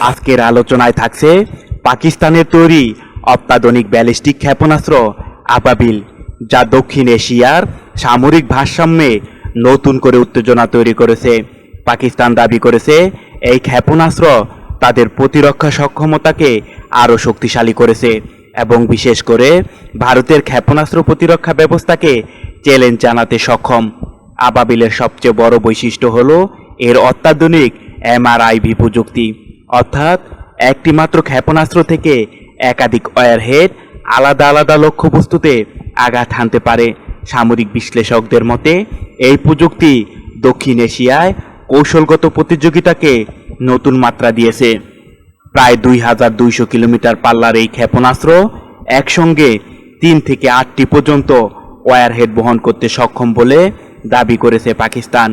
আজকের আলোচনায় থাকছে পাকিস্তানের তৈরি অত্যাধুনিক ব্যালিস্টিক ক্ষেপণাস্ত্র আবাবিল, যা দক্ষিণ এশিয়ার সামরিক ভারসাম্যে নতুন করে উত্তেজনা তৈরি করেছে। পাকিস্তান দাবি করেছে এই ক্ষেপণাস্ত্র তাদের প্রতিরক্ষা সক্ষমতাকে আরও শক্তিশালী করেছে এবং বিশেষ করে ভারতের ক্ষেপণাস্ত্র প্রতিরক্ষা ব্যবস্থাকে চ্যালেঞ্জ জানাতে সক্ষম। আবাবিলের সবচেয়ে বড় বৈশিষ্ট্য হল এর অত্যাধুনিক এমআরআইভি প্রযুক্তি, অর্থাৎ একটি মাত্র ক্ষেপণাস্ত্র থেকে একাধিক ওয়ারহেড আলাদা আলাদা লক্ষ্যবস্তুতে আঘাত হানতে পারে। সামরিক বিশ্লেষকদের মতে এই প্রযুক্তি দক্ষিণ এশিয়ায় কৌশলগত প্রতিযোগিতাকে নতুন মাত্রা দিয়েছে। প্রায় 2200 কিলোমিটার পাল্লার এই ক্ষেপণাস্ত্র একসঙ্গে 3 থেকে 8টি পর্যন্ত ওয়ারহেড বহন করতে সক্ষম বলে দাবি করেছে পাকিস্তান।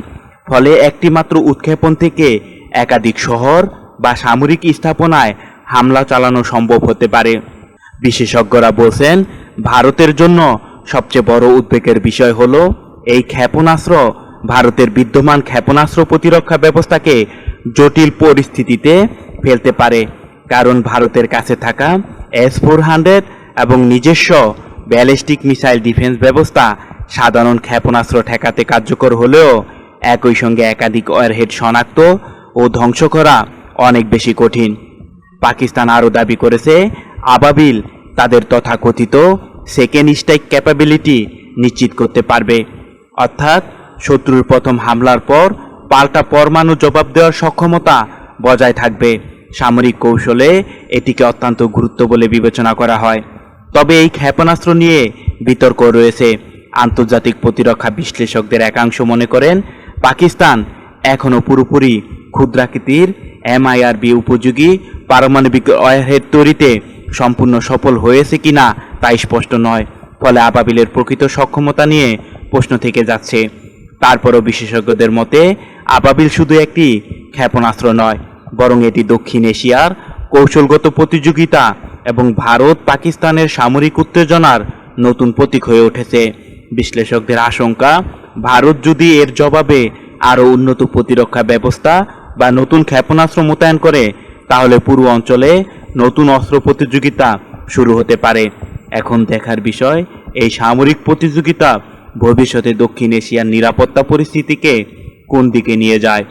ফলে একটি মাত্র উৎক্ষেপণ থেকে একাধিক শহর বা সামরিক স্থাপনায় হামলা চালানো সম্ভব হতে পারে। বিশেষজ্ঞরা বলছেন, ভারতের জন্য সবচেয়ে বড় উদ্বেগের বিষয় হলো এই ক্ষেপণাস্ত্র ভারতের বিদ্যমান ক্ষেপণাস্ত্র প্রতিরক্ষা ব্যবস্থাকে জটিল পরিস্থিতিতে ফেলতে পারে। কারণ ভারতের কাছে থাকা S-400 এবং নিজস্ব ব্যালিস্টিক মিসাইল ডিফেন্স ব্যবস্থা সাধারণ ক্ষেপণাস্ত্র ঠেকাতে কার্যকর হলেও একই সঙ্গে একাধিক ওয়ারহেড শনাক্ত ও ধ্বংস করা অনেক বেশি কঠিন। পাকিস্তান আরও দাবি করেছে আবাবিল তাদের তথাকথিত সেকেন্ড স্ট্রাইক ক্যাপাবিলিটি নিশ্চিত করতে পারবে, অর্থাৎ শত্রুর প্রথম হামলার পর পাল্টা পরমাণু জবাব দেওয়ার সক্ষমতা বজায় থাকবে। সামরিক কৌশলে এটিকে অত্যন্ত গুরুত্ব বলে বিবেচনা করা হয়। তবে এই ক্ষেপণাস্ত্র নিয়ে বিতর্ক রয়েছে। আন্তর্জাতিক প্রতিরক্ষা বিশ্লেষকদের একাংশ মনে করেন পাকিস্তান এখনও পুরোপুরি ক্ষুদ্রাকৃতির MIRV উপযোগী পারমাণবিক ওয়ারহেড তৈরিতে সম্পূর্ণ সফল হয়েছে কিনা তা স্পষ্ট নয়। ফলে আবাবিলের প্রকৃত সক্ষমতা নিয়ে প্রশ্ন থেকে যাচ্ছে। তারপরও বিশেষজ্ঞদের মতে আবাবিল শুধু একটি ক্ষেপণাস্ত্র নয়, বরং এটি দক্ষিণ এশিয়ার কৌশলগত প্রতিযোগিতা এবং ভারত পাকিস্তানের সামরিক উত্তেজনার নতুন প্রতীক হয়ে উঠেছে। বিশ্লেষকদের আশঙ্কা, ভারত যদি এর জবাবে আরও উন্নত প্রতিরক্ষা ব্যবস্থা বা নতুন ক্ষেপণাস্ত্র মোতায়েন করে, তাহলে পুরো অঞ্চলে নতুন অস্ত্র প্রতিযোগিতা শুরু হতে পারে। এখন দেখার বিষয় এই সামরিক প্রতিযোগিতা ভবিষ্যতে দক্ষিণ এশিয়ার নিরাপত্তা পরিস্থিতিকে কোন দিকে নিয়ে যায়।